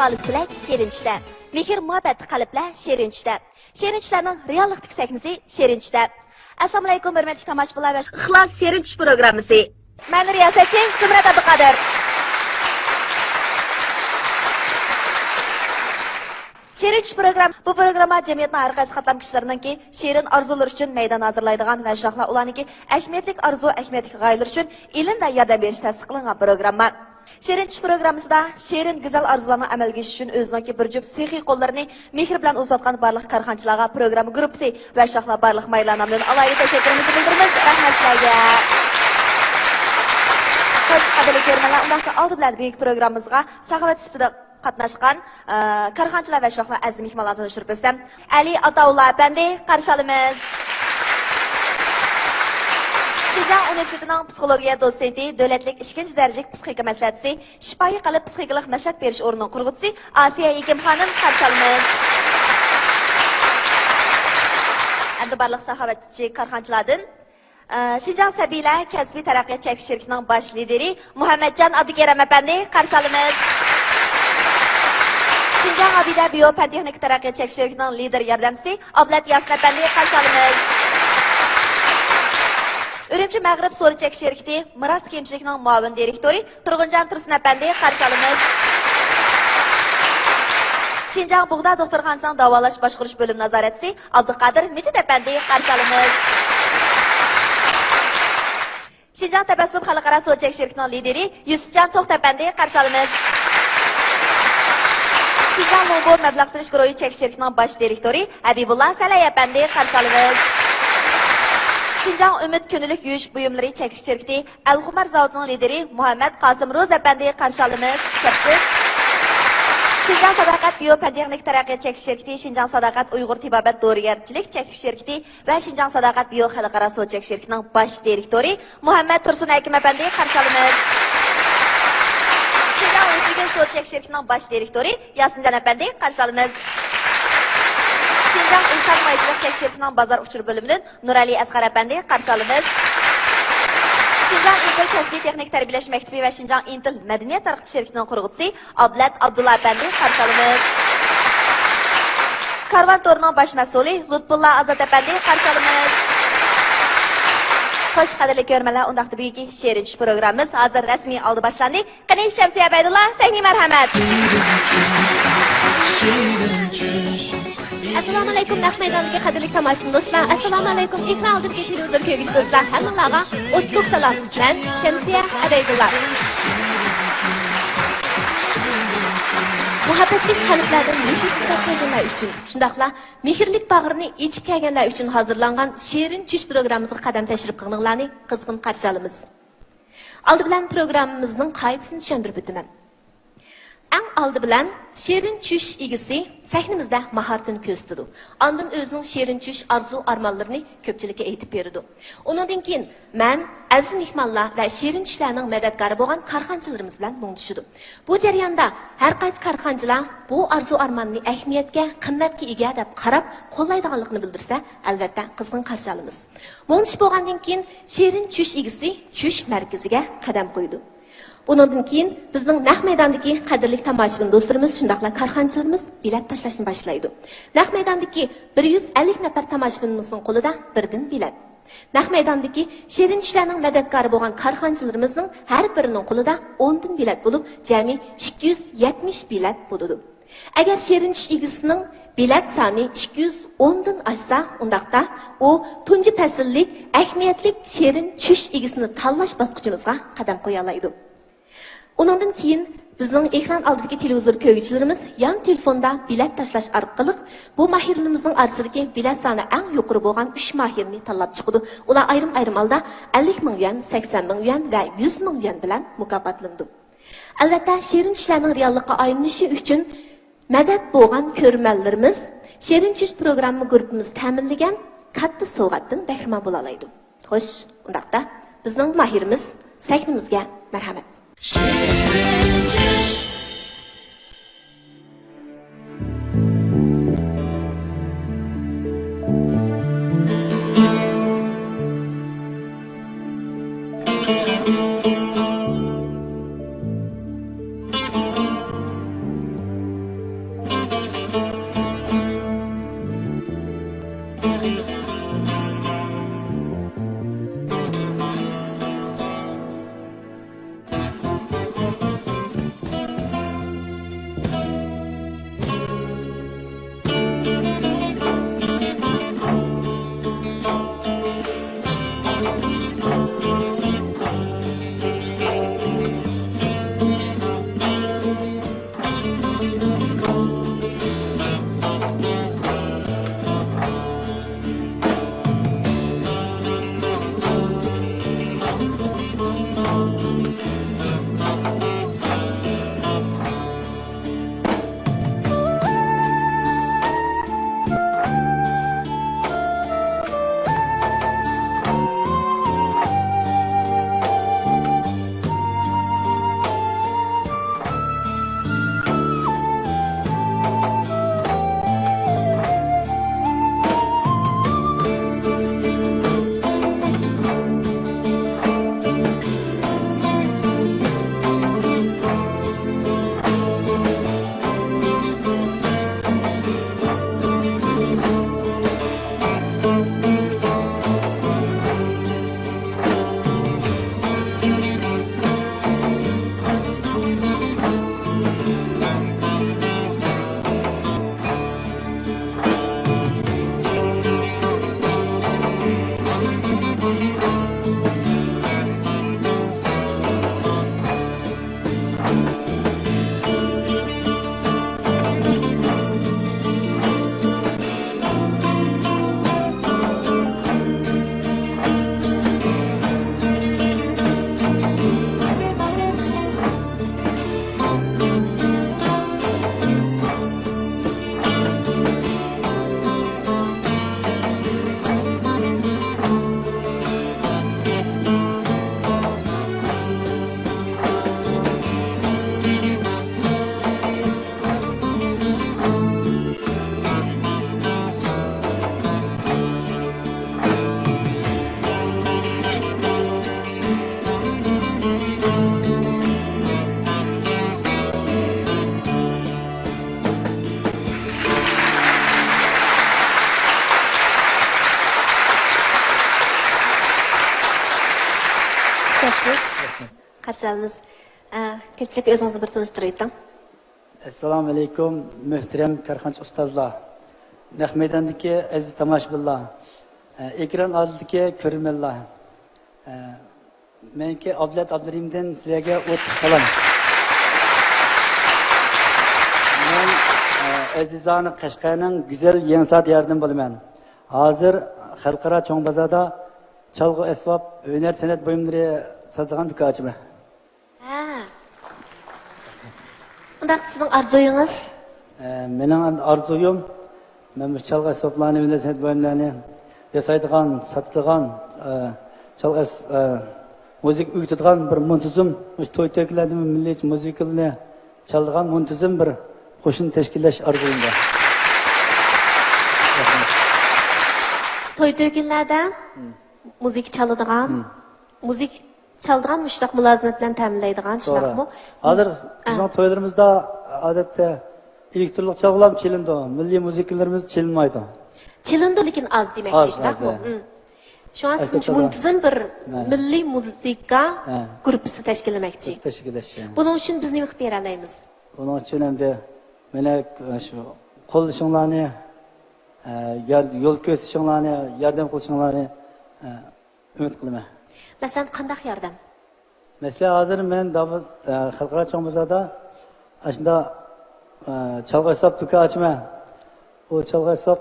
xolis tilak shirin tushda. Mehr muhabbat qalblar shirin tushda. Shirin tushlarning reallikdagi sahnasi shirin tushda. Assalomu alaykum hurmatli tomoshabinlar va ixlos shirin tush programmasi. Men riyosatchi Zumrat Abduqodir. Shirin tush program. Bu programma jamiyatning har qaysi qatlam kishilarininki shirin orzular uchun maydon hozirlaydigan va shohlar ularniki ahamiyatli orzu, ahamiyatli g'oyalar uchun ilm va yordam berish tasdiqlangan programma. Shirin tush programmasida shirin go'zal orzularni amalga oshirish uchun o'zining bir juft sehiy qo'llarini mehr bilan uzatgan barliq korxonchilarga program guruhi va shohlar barliq maylanamdan alayhi tashakkurimizni bildiramiz. Rahmat sizlarga. Xo'sh, qadrli ko'rmanlar, undaqda oldi bilan buyuk programmamizga saxovat sifatida qatnashgan korxonchilar va shohlar aziz mehmonlarni tanishtirib o'tsam, Ali Ataullah apandi qarshi olamiz. Şinjan Universitetining psixologiya dosenti, davlatlik 2 darajalik psixika maslahatchisi, shifoyi qalb psixikalik maslahat berish o'rnining qurg'uvchisi Asiya Ekim xonim qarshi olamiz. Endi barliq saxovatchi korxonchilardan Şinjan Sabila kasbiy taraqqiyot chekish shirkatining bosh lideri Muhammadjon Abdukaram apandi qarshi olamiz. Şinjan Abida Biopatexnik taraqqiyot chekish shirkatining lider yordamchisi Ablat Yasin apandi qarshi olamiz. Ürümchi Mag'rib So'ri chekish shirkati Miros kemchilikning muavin direktori Turg'unjon Tursun apandi qarshi olamiz. Şinjan Bug'da doktorxonasining davolash boshqarish bo'lim nazoratchisi Abduqodir Mijit apandi qarshi olamiz. Şinjan Tabassum xalqaro so'ri chekish shirkatining lideri Yusufjon To'xt apandi qarshi olamiz. Şinjan Mongol mablag' solish guruhi chekish shirkatining bosh direktori Habibullah Salay apandi qarshi olamiz. Şinjan Ümit Künlük Yuyish buyumlari chekish shirkati Al-Xumar zavodining lideri Muhammad Qosim Ro'z apandi qarshi olamiz. Shukrsiz. Şinjan Sadaqat Biopatexnik taraqqiyot chekish shirkati, Şinjan Sadaqat Uyg'ur tibobat dorigarchilik chekish shirkati va Şinjan Sadaqat Bio xalqaro so'z chekish shirkatining bosh direktori Muhammad Tursun Hakim apandi qarshi olamiz. Şinjan Uyg'ur so'z chekish shirkatining bosh direktori Yasinjon apandi qarshi olamiz. Şinjan inson maychilik chekish shirkatining bozor uchur bo'limidan Nurali Asqar apandi qarshi olamiz. Şinjan Intel kasbiy texnik tarbiyalash maktabi va Şinjan Intel madaniyat taraqqiy shirkatining qurg'uvchisi Ablat Abdulla apandi qarshi olamiz. Karvan to'rining bosh mas'uli Lutfulla Azat apandi qarshi olamiz. Xo'sh, qadrli ko'rmanlar, undaqda bugungi shirin tush programmamiz hozir rasmiy oldi boshlandi. Qani Shamsiya Abaydullah, sahni marhamat. Assalomu alaykum Nahmaydondagi qadrli tomoshabin do'stlar. Assalomu alaykum ekran oldidagi televizor ko'ruvchi do'stlar. Hammalarga o'tliq salom. Men Shamsiya Abaydullah. Muhabbatli qalblardan mehr hissab kelganlar uchun, shundaqla mehrlik bag'rini ichib kelganlar uchun hozirlangan shirin tush programmamizga qadam tashrif qilganlarni qizg'in qarshi olamiz. Oldi bilan programmamizning qoidasini tushuntirib o'taman. Eng oldi bilan shirin tush egisi sahnimizda mahoratini ko'rsatdi. Ondan o'zining shirin tush arzu armonlarini ko'pchilikka aytib berdi. Undan keyin men aziz mehmonlar va shirin tushlarning madadkori bo'lgan korxonchilarimiz bilan muntishdim. Bu jarayonda har qaysi korxonchilar bu arzu armonni ahamiyatga, qimmatga ega deb qarab, qo'llaydiganligini bildirsa, albatta qizg'in qarshi olamiz. Muntish bo'lgandan keyin shirin tush egisi tush markaziga qadam qo'ydi. Bundan keyin bizning naq maydondagi qadrli tomoshabin do'stlarimiz, shundaqla korxonchilarimiz bilet tashlashni boshlaydi. Naq maydondagi 150 nafar tomoshabinimizning qo'lida birdan bilet. Naq maydondagi shirin tushlarning madadkori bo'lgan korxonchilarimizning har birining qo'lida 10 dan bilet bo'lib, jami 270 bilet bo'ladi. Agar shirin tush egisining bilet soni 210 dan oshsa, undaqda u tunji fasllik ahamiyatli shirin tush egisini tanlash bosqichimizga qadam qo'ya oladi. Ondan keyin bizning ekran oldidagi televizor ko'ruvchilarimiz yon telefonda bilet tashlash orqali bu mahirlarimizning orasidagi bilet soni eng yuqori bo'lgan 3 mahirni tanlab chiqdi. Ular ayrim holda 50 ming yuan, 80 ming yuan va 100 ming yuan bilan mukofotlandi. Albatta, shirin tushlarning reallikka aylanishi uchun madad bo'lgan ko'rmanlarimiz shirin tush programma guruhimiz ta'minlagan katta sovg'atdan bahramand bo'la oladi. Xo'sh, undaqda bizning mahirimiz sahnimizga marhamat. Shirin tush. qarshi olamiz. Ko'pchilik o'zingizni bir tanishtirib o'ting. Assalomu alaykum, muhtaram korxonchi ustozlar. Naq maydondagi aziz tomoshabinlar, ekran oldidagi ko'rmanlar. Menga Abdulat Abdurimdan sizlarga o'tib salom. Men azizani Qashqarning go'zal Yensat yerdan bo'laman. Hozir xalqaro cho'ng bozorda chalg'u asbob, hunar san'at buyumlari sotadigan do'konchiman. Undaq sizning arzuyingiz? Mening arzuyim men bu chalg'u asboblarni, hunar san'at buyumlarini yasaydigan, sotadigan, chalg'u müzik uyutadigan bir muntazam to'y-to'ylarda milliy musiqalarni chaladigan muntazam bir qo'shin tashkillash arzuyimda. To'y-to'ylarda müzik çaladigan, müzik çaladigan müştaq mulozimat bilan ta'minlaydigan, shundaqmi? Hozir bizning to'ylarimizda odatda elektronlik chalg'ular chalindi, milliy musiqalarimiz chalinmaydi. Chalindi, lekin az demakchi, shundaqmi? Şu an siz muntazam bir milliy musiqa gruppasi tashkillamoqchi. Buning uchun biz nima qilib bera olamiz? Buning uchun endi meni shu qo'llashinglarni, yo'l ko'rsatishinglarni, yordam qilishinglarni umid qilaman. Masalan, qanday yordam? Masalan, hozir men xalqaro cho'ng bozorda shunda chalg'u asbob do'kon ochaman. Bu chalg'u asbob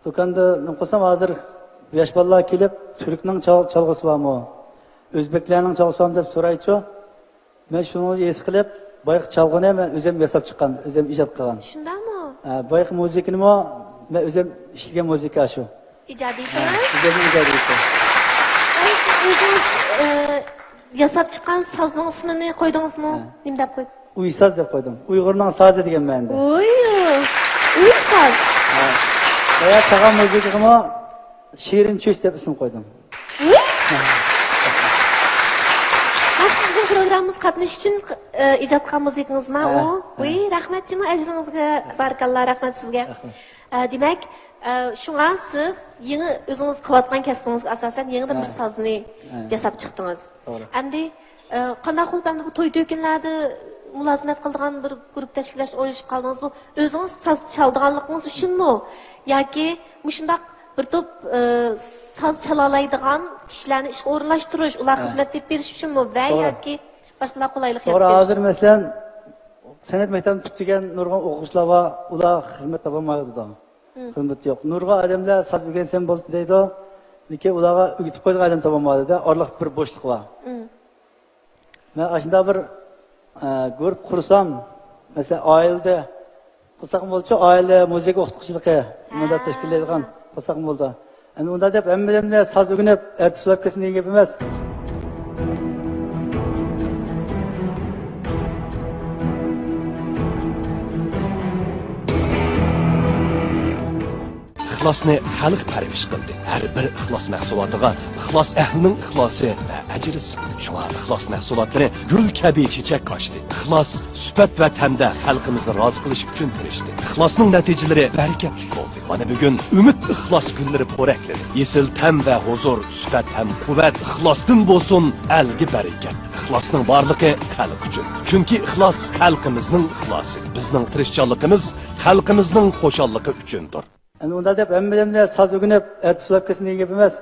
do'konda nima qilsam, hozir yosh bolalar kelib, turkning chalg'usi bormi, o'zbeklarning chalg'usi bormi deb so'raychi. Men shuni es qilib, boyaq chalg'uni men o'zim yasab chiqqan, o'zim ijod qilgan. Shundami? Boyaq musiqani men o'zim ishlagan musiqa shu. Ijodiyatmi? Ijodiyat. Siz o'zingiz yasab chiqqan sozning ismini qo'ydingizmi? Nima deb qo'ydingiz? Uysaz deb qo'ydim. Uyg'urning sozi degan ma'noda. Uysaz. Veya tağam müziğime Şirin Çöş deb isim koydum. Sizin programımız qatnaşış için icad qilgan musiqangiz mi o? Rahmatçımı, ajringizga barakallah, rahmat sizga. Demak, shunga siz yangi o'zingiz qilayotgan kasbingizga asosan yangidan bir sozni yasab chiqdingiz. Endi qanday qilib endi bu to'y-to'ykunlarda mulozimat qiladigan bir guruh tashkillash o'ylashib qoldingiz? Bu o'zingiz soz chaldiganligingiz uchunmi yoki shundoq bir to'p soz chala oladigan kishilarni ishga o'rinlashtirish, ular xizmat deb berish uchunmi va yoki boshqa qulaylik yaratib berish? Hozir masalan san'at maktabini tugagan nurg'un o'quvchilar va ular xizmat topolmaydi. Xizmat yo'q. Nurg'un odamlar soz o'rgansam bo'ldi deydi, lekin ularga o'rgatib qo'ygan odam topolmaydi-da, oraliqda bir bo'shliq bor. Men shunda bir guruh qursam, masalan oilada qilsam bo'lsa, oila musiqa o'qituvchiligi bunda tashkillaydigan qilsam bo'ldi. Endi unda deb hamma soz o'rganib, artist bo'lib ketsin degan gap emas. İxlasni xalq parvish qildi. Har bir ixlos mahsulotiga ixlos ahlining ixlosi va ajri sig'di. Shunga ixlos mahsulotlari gul kabi chechak qochdi. Ixlos sifat va tamda xalqimizni rozi qilish uchun tirishdi. Ixlosning natijalari barakatli bo'ldi. Mana bugun umid ixlos kunlari po'rakladi. Esil tam va huzur, sifat ham quvvat ixlosdan bo'lsin, algi barakat. İxlosning borligi xalq uchun. Chunki ixlos xalqimizning ixlosi. Bizning tirishchanligimiz xalqimizning xo'shaligi uchundir. Yani onda deb hamma soz o'rganib, artist bo'lib ketsin degan gap emas.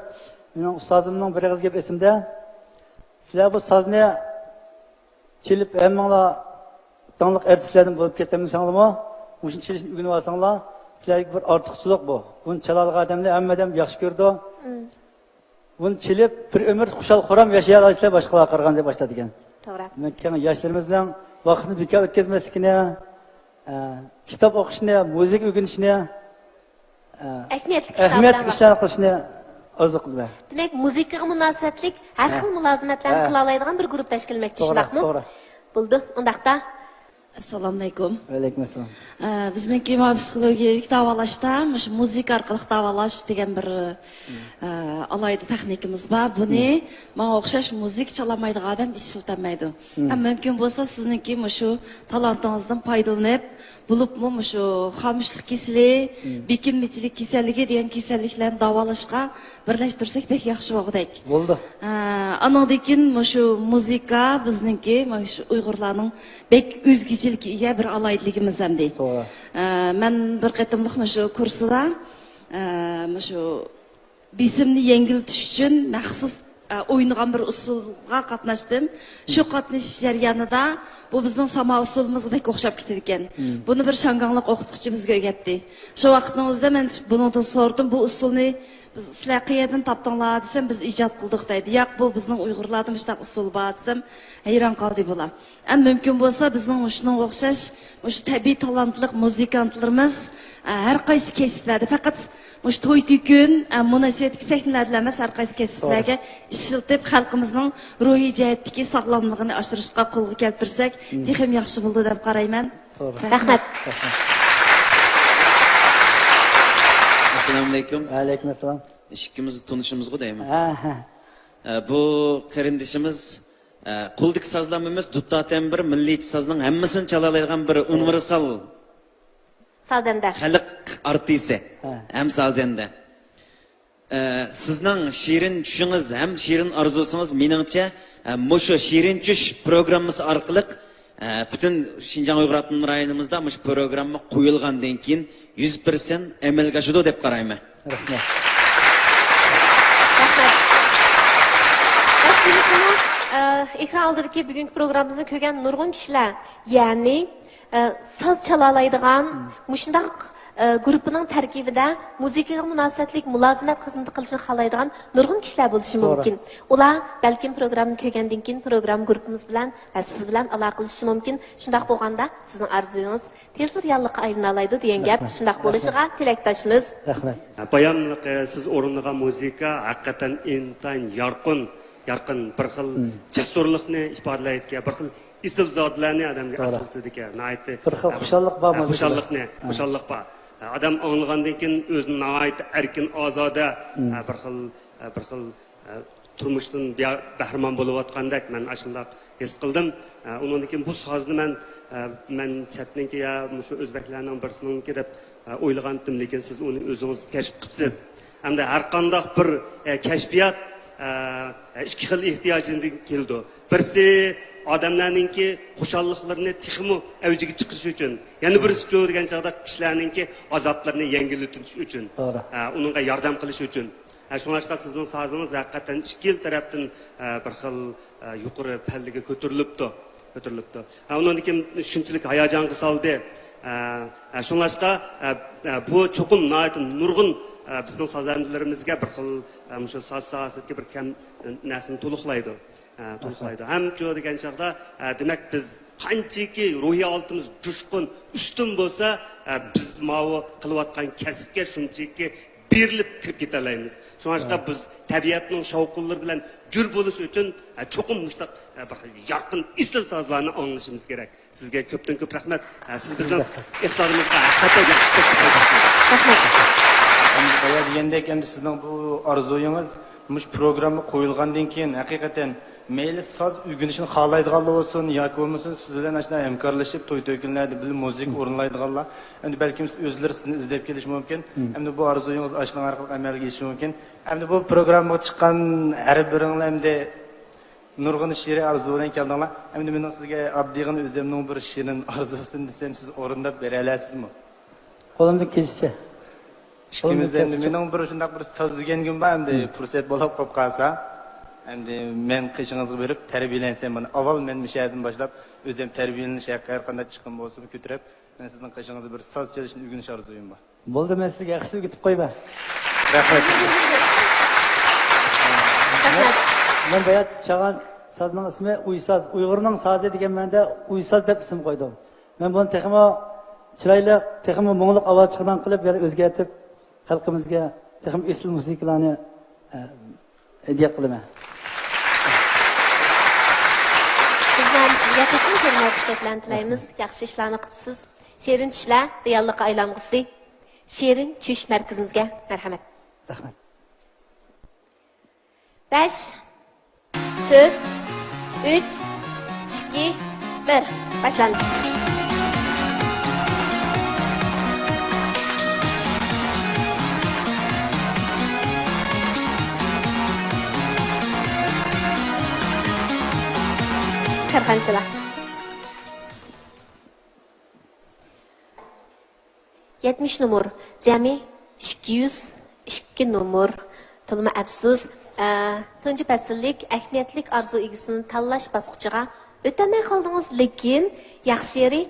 Mening ustozimning bir gap esimda. Sizlar bu sozni chelib hammanglar tanliq artistlardan bo'lib ketaminsanglarmi? O'sha chelishni o'rganib olsanglar, sizlarga bir ortiqchilik bu. Buni chala olgan odamlar hammadan yaxshi ko'rdi. Buni chelib bir umr xushal xuram yashay olasizlar, boshqalar qaraganda deb boshladi ekan. To'g'ri. Men yoshlarimiz bilan vaqtni bekor o'tkazmaslikni, kitob o'qishni, musiqa o'rganishni ahamiyatli ishlar qilishni orzu qilaman. Demak, musiqaga munosabatlik har xil mulozimatlarni qila oladigan bir guruh tashkilmoqchi, shundaqmi? To'g'ri. Bo'ldi. Undaqda Assalomu alaykum. Va alaykum assalom. Bizniki psixologik davolashda musiqa orqali davolash degan bir alayda texnikamiz bor. Buni menga o'xshash musiqa chalamaydigan odam ishlatmaydi. Mumkin bo'lsa sizniki shu talantingizdan foydalanib, bulupmu şu xamışlık kesili, bekinmecilik keselligi degan kasalliklarni davolashga birlashtirsak pek yaxshi bo'lgudek. Bo'ldi. Andan keyin şu muzika bizningki şu Uyg'urlarning bek o'zgachilikka bir alaydiligimiz ham dey. To'g'ri. Men bir qatimliq şu kursida şu bisimni yengiltish uchun maxsus o'ynagan bir usulga qatnashdim. Shu qatnashish jarayonida bu bizning samo usulimiz bek o'xshab ketdi ekan. Buni bir shangonliq o'qituvchi bizga o'rgatdi. Shu vaqtimizda men buni so'radim, bu usulni biz sizlar qayerdan topdinglar desam, biz ijod qildik deydi. Yo'q, bu bizning Uyg'urlarning ishtaq usuli bor desam, hayron qoldi bular. Ham mumkin bo'lsa bizning shunga o'xshash shu tabiiy talantli muzikantlarimiz har qaysi kasblarda faqat mush to'y to'kun munosabatli sahnalarda emas, har qaysi kasblarga ishiltib xalqimizning ruhiy jihatdagi sog'lomligini oshirishga qo'lga keltirsak, texim yaxshi bo'ldi deb qarayman. Rahmat. Assalomu alaykum. Alaykum assalom. İkimizni tanışımızga deyman. Ha. Bu qarindishimiz quldik sazlamimiz duttaten bir milliy sazning hammasini chala oladigan bir universal Sazender. xalq artisti. Ham sazenda. Sizning shirin tushingiz ham shirin orzusingiz meningcha mushu shirin tush programmasi orqali bütün Şinjan Uyghur Abdunum rayonimizda mush programma qo'yilgandan keyin 100% amalga oshadi deb qarayman. Rahmat. Aslında ekran aldığındaki bugünkü programımızı kögen nurgun kişiler, yani saz çalalaydıgan, muşundaq grubunun terkibide muzikaga münasebetlik mülazimet hizmeti qilishni xohlaydigan nurgun kişiler bo'lishi mumkin. Ular balkim programni ko'rgandan keyin program grupimiz bilan siz bilan aloqalashishi mumkin. Shundaq bo'lganda sizning arzungiz tezlik reallikqa aylanalaydi degan gap. Shundaq bo'lishiga tilakdoshmiz. Rahmat. Bayamlıq siz o'rnagan muzika haqiqatan intan yarqin bir xil jasurlikni ifodalaydigan, bir xil isil zotlarni odamga asılsidika. Bir xil xushallik bor muzika. Xushallik bor. Adam anglagandan keyin o'zini nihoyat erkin ozoda bir xil turmushdan bahramon bo'layotgandek men ashundaq his qildim. Undan keyin bu sozni men chatninki ya shu o'zbeklarning birisininki deb o'ylagandim, lekin siz uni o'zingiz kashf qilibsiz. Hamda har qanday bir kashfiyot ikki xil ehtiyojdan keldi. Birisi odamlarningki xushalliqlarini texmo avjiga chiqish uchun, yana birisi degan chaqda kishilarningki azoblarini yengillatish uchun, uningga yordam qilish uchun. Shunga sizning so'zingiz haqiqatan ikki yil tarafdan bir xil yuqori pallaga ko'tarilibdi. Undan keyin shunchalik hayajonga soldi. Shunga bu cho'qim nurg'un bizning sozandilarimizga bir xil shu soz sohasiga bir kam narsani to'liqlaydi. Ham shu degan chaqda demak biz qanchaki ruhiy holimiz jushqin ustun bo'lsa, biz ma'vo qilayotgan kasbga shunchaki berilib kirib keta olamiz. Shunga biz tabiatning shovqinlari bilan jur bo'lish uchun cho'qim mushtaq bir yaqin isl sozlarni anglashimiz kerak. Sizga ko'pdan ko'p rahmat. Siz bizning iqtisodimizga haqiqatan yaxshi Rahmat. Baya degandek endi sizning bu orzuyingiz mush programma qo'yilgandan keyin haqiqatan mayli soz o'rganishni xohlaydiganlar bo'lsin yoki bo'lmasin siz bilan ashna hamkorlashib to'y to'ykunlarda bir muzik o'rinlaydiganlar endi balkim o'zlari sizni izlab kelishi mumkin. Endi bu orzuyingiz ashna orqali amalga oshishi mumkin. Endi bu programmaga chiqqan har biringlar endi nurg'un she'riy orzu bilan keldinglar. Endi men sizga oddiygina o'zimning bir shirin orzusini desam siz o'rindab bera olasizmi? Qo'limdan kelishicha. İkimizden de mening bir shunday bir so'z degan kun bor, endi fursat bo'lib qolsa, endi men qishingizga berib tarbiyalansam, mana avval men mishaydan boshlab o'zim tarbiyalanish har qanday chiqim bo'lsa ko'tarib, men sizning qishingizga bir so'z chalishni o'rganish orzuyim bor. Bo'ldi, men sizga yaxshi o'rgatib qo'yman. Rahmat. Men bayat chaqan sazning ismi Uysaz. Uyg'urning sazi degan menda Uysaz deb ism qo'ydim. Men buni texmo chiroyli, texmo mo'ng'liq ovoz chiqdan qilib, o'zgartib xalqimizga texmo isl musiqalarni hediya qilaman. Bizlar sizga texnik muvaffaqiyatlarni tilaymiz. Yaxshi ishlarni qilibsiz. Sherin tushlar reallikqa aylang'isi. Sherin tush markazimizga marhamat. Rahmat. 5 4 3 2 1 Başlandı. karxanchilar. 70 numur, jami 202 numur. Tılma əfsus, tunji fasllik ahamiyatlik arzu egisini tanlash bosqichiga o'tolmay qoldingiz, lekin yaxshi yeri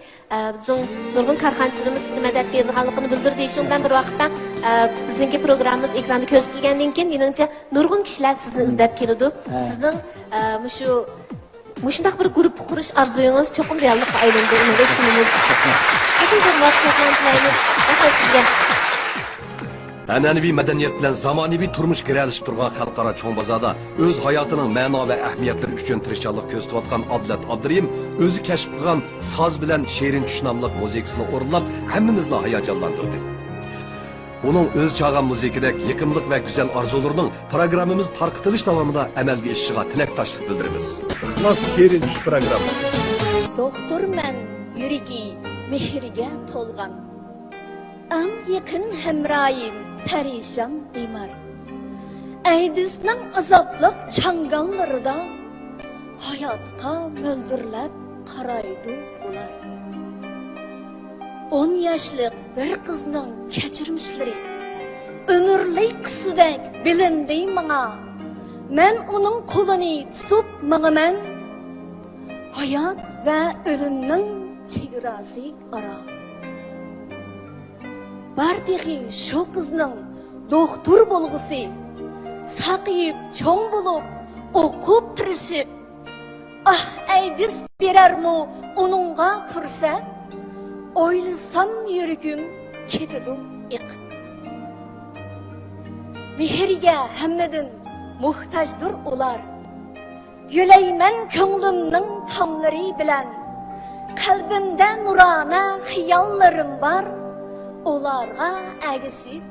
bizning nurg'un karxanchilarimiz sizga madad berganligini bildirdi. Shundan bir vaqtda bizningki programmamiz ekranda ko'rsatilgandan keyin menimcha nurg'un kishilar sizni izlab keladi. Sizning shunday bir guruh qurish orzuyingiz cho'qim reallikka aylandi. Unga ishonamiz. Hepinize muvaffaqiyat tilaymiz. Rahmat sizga. An'anaviy madaniyat bilan zamonaviy turmush kiralishib turgan xalqaro cho'ng bozorda o'z hayotining ma'no va ahamiyatlari uchun tirishchilik ko'rsatayotgan Abdulat Abdurim o'zi kashf qilgan soz bilan Shirin tush nomli muzikasini o'rinlab hammamizni hayajonlantirdi. Uning o'z chog'an muzikadek yiqimliq va go'zal orzularining programmamiz tarqatilish davomida amalga oshishiga tilakdoshlik bildiramiz. Ixlos Shirin tush programmasi. Doktorman yuragi mehriga to'lgan. Eng yaqin hamroyim perişan bemor. Aydisning azobliq changallarida hayotga mo'ldirlab qaraydi ular. 10 yoshlik bir qizning kechirmishlari umrlik qissidek bilindi menga. Men uning qo'lini tutib manaman. Hayot va o'limning chegarasi ara. Bardiği şu kızның doktor bolğusi, saqiyip çoğ bulup, okup tirişip, aydis berermu onunğa fırsat, oylasam yürgüm ketidi iq. Mehriga hammedin muhtajdır ular, yüleymen könglimning tamları bilen, kalbimde nurana xiyallarım var, Olarga agishib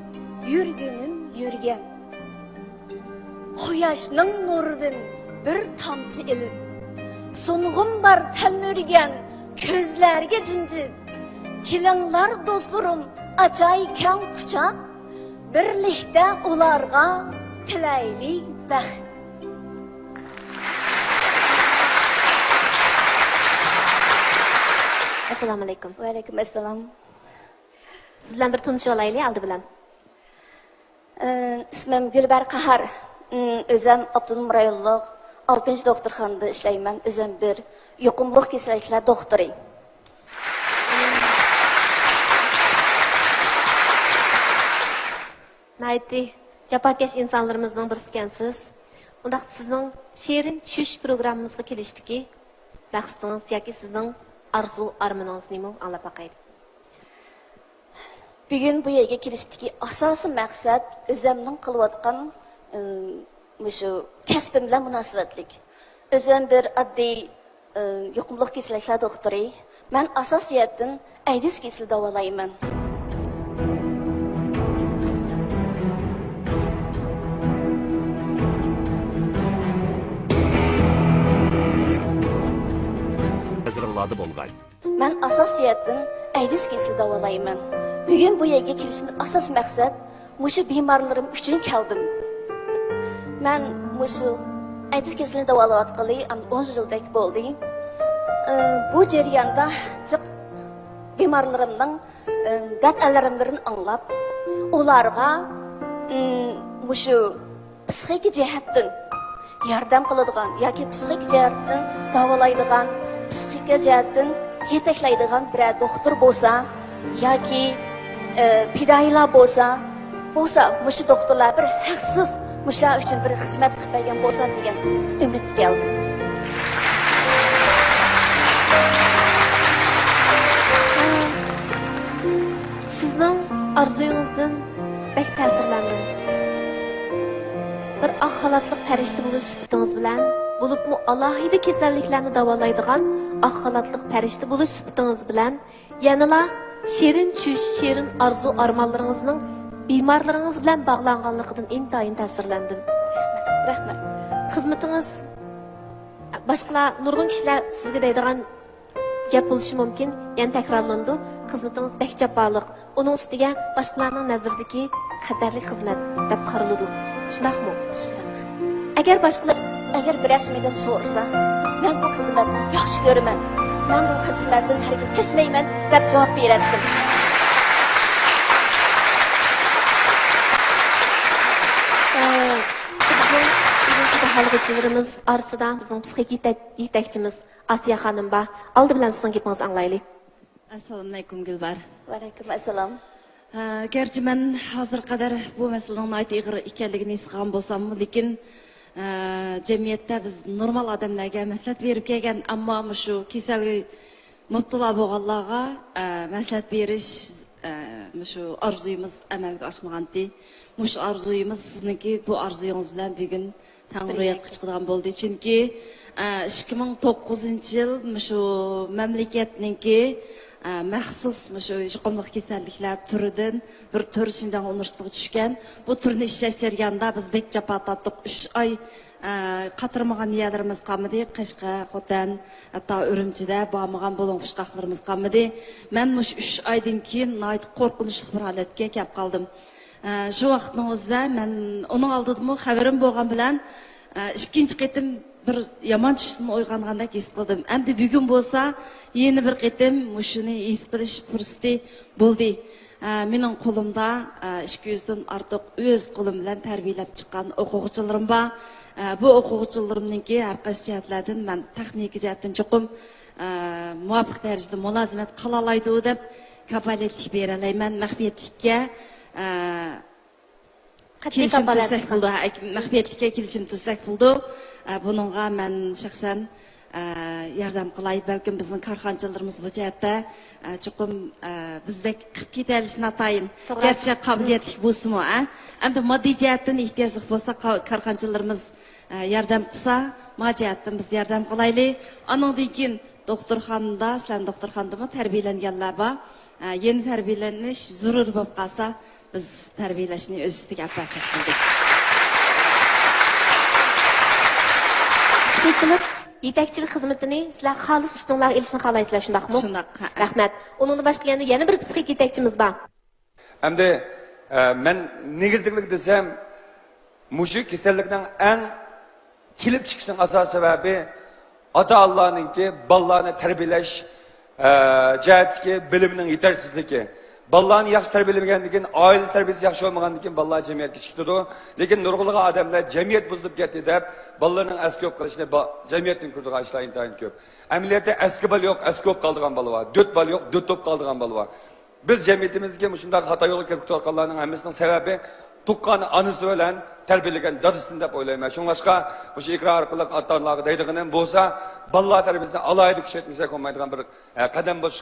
yurgunim yurgan. Quyoshning nuridan bir tomchi ilib, so'ng'im bar talmurgan ko'zlarga jimjit. Kelinglar do'stlarim, ajoyib kang quchoq, birlikda ularga tilaylik baxt. Assalomu alaykum. Va alaykum assalom. Sizden bir tanışıp olaylik aldı bilen. İsmim Gülber Kahar. Özüm Abdullah rayonluq 6-cı doktorxanada işləyəm. Özüm bir yuqumluq kesilliklər doktoruyum. Naiti, japakesh insanlarımızdan birisikensiz. Ondaq sizin Shirin tush programmamızga kelişdiki maqsadınız yoki sizning arzu armanınız nima anlab baqaylik. Bugün bu yerga kelishdiki asosiy maqsad o'zimning qilayotgan shu kasbim bilan munosabatlik. O'zim bir oddiy yuqumliq kasalliklar doktori. Men asosiyatdan aydis kasalini davolayman. Hazırlandı bolğay. Men asosiyatdan aydis kasalini davolayman. Bugün bu yerga kelishimning asos maqsad mushu bemorlarim uchun keldim. Men mushu aydis kasalini davolayotganli 10 yildek bo'ldi. Bu jarayonda bemorlarimning dardlarimlarini anglab, ularga mushu psixik jihatdan yordam qiladigan yoki psixik jihatdan davolaydigan, psixik jihatdan yetaklaydigan bir doktor bo'lsa yoki fidoyilar bo'lsa, mushu doktorlar bir haqsiz mushular uchun bir xizmat qilib bergan bo'lsa degan umid keldi. Sizning orzuyingizdan bek ta'sirlandim. Bir axlatliq farishta bo'lish sifatingiz bilan bo'libmi alohida kasalliklarni davolaydigan axlatliq farishta bo'lish sifatingiz bilan yanala Shirin tush, shirin arzu armanlaringizning bemorlaringiz bilan bog'langanligidan intayin ta'sirlandim. Rahmat. Xizmatingiz boshqalar nurg'un kishilar sizga deydigan gap bo'lishi mumkin. Yana takrorlandi. Xizmatingiz bek jaboliq. Uning ustiga boshqalarning nazaridagi xatarli xizmat deb qaraladi. Shundaqmi? Shunday. Agar boshqalar Agar bir rasmiydan so'rasa, Men bu xizmatni yaxshi ko'raman. Men bu xizmatdan hargiz kechmayman deb javob berdim. Halgıçılarımız arasında bizim psixik yetakçimiz Asiya Hanım var. Aldı bilen sizin gepinizni anglaylı. Assalomu alaykum Gulbar. Va alaykum assalom. Gerçi men hozir qadar bu masalaning ayt ig'ir ekanligini his qilgan bo'lsam, lekin jamiyatda biz normal odamlarga maslahat berib kelgan, ammo shu kasalga mubtalo bo'lganlarga maslahat berish shu orzuyimiz amalga oshmagandi. Mush orzuyimiz sizniki bu orzuyingiz bilan bugun tang'riyat qilgan bo'ldi. Chunki 2009-yil shu mamlakatningki maxsus shu yuqumli kasalliklar turidan bir tur Şinjan universitetiga tushgan. Bu turni ishlash jarayonida biz bek jafo tortdik. 3 oy qatirmagan yerlarimiz qolmadi. Qashqa, Xotan, hatto Urumchida bormagan bo'ling'ishqaqlarimiz qolmadi. Men mush 3 oydan keyin nihoyat qo'rqinchli bir holatga kelib qoldim. Shu vaqtning o'zida men uning oldida xabarim bo'lgan bilan ikkinchi qitim bir yomon tushdan uyg'ongandek his qildim. Endi bugun bo'lsa, yana bir qitim mushuni his qilish fursati bo'ldi. Mening qo'limda 200 dan ortiq o'z qo'lim bilan tarbiyalab chiqqan o'quvchilarim bor. Bu o'quvchilarimningki har qaysi jihatlardan men texnik jihatdan cho'qim muvofiq darajada mulozimat qila oladi deb kafolatlik bera olmayman. Maxfiyatlikka kelishim tuzsak bo'ldi. Maxfiyatlikka kelishim tuzsak bo'ldi. Bununla men shaxsan yordam qilay. Balkim bizning korxonchilarimiz bu jihatda chuqur bizdek qilib ketishini atayin. Gerçi qobiliyatli bo'lsa-mu, endi moddiy jihatdan ehtiyojli bo'lsa korxonchilarimiz yordam qilsa, ma jihatdan biz yordam qilaylik. Andan keyin doktorxonada, sizlar doktorxonadami tarbiyalanganlar bor. Yeni tarbiyalanish zarur bo'lib qolsa, biz tarbiyalashni o'z ustiga olsak bo'ldi. Qilib yetakchilik xizmatini sizlar xolis ustunlarga elishni xohlaysizlar, shundaqmi? Shundaq. Rahmat. Uningdan boshqa yana bir psixik yetakchimiz bor. Endi men negizliklik desam, mushu kasallikning eng kelib chiqishining asosiy sababi ota-Allohninki bolalarni tarbiyalash jihatdagi bilimining yetersizligi. Bolalarni yaxshi tarbiyalamagandan keyin, oilasi tarbiyasi yaxshi bo'lmagandan keyin bolalar jamiyatga chiqdi. Lekin nurg'ulg'an odamlar jamiyat buzilib ketdi deb bolalarning askob qilishni jamiyatning kurdigan ishlar intayin ko'p. Amaliyotda aski bola yo'q, aski ko'p qoldigan bola bor. Dört bola yo'q, dört top qoldigan bola bor. Biz jamiyatimizga shunday xato yo'lga kirib ketganlarning hammasining sababi tuqqan onasi bilan tarbiyalagan dadasidan deb o'ylayman. Shunlashqa o'sha iqro orqali ota-onalarga deydiganim bo'lsa, bolalar tarbiyasini alohida kuchaytirsak olmaydigan bir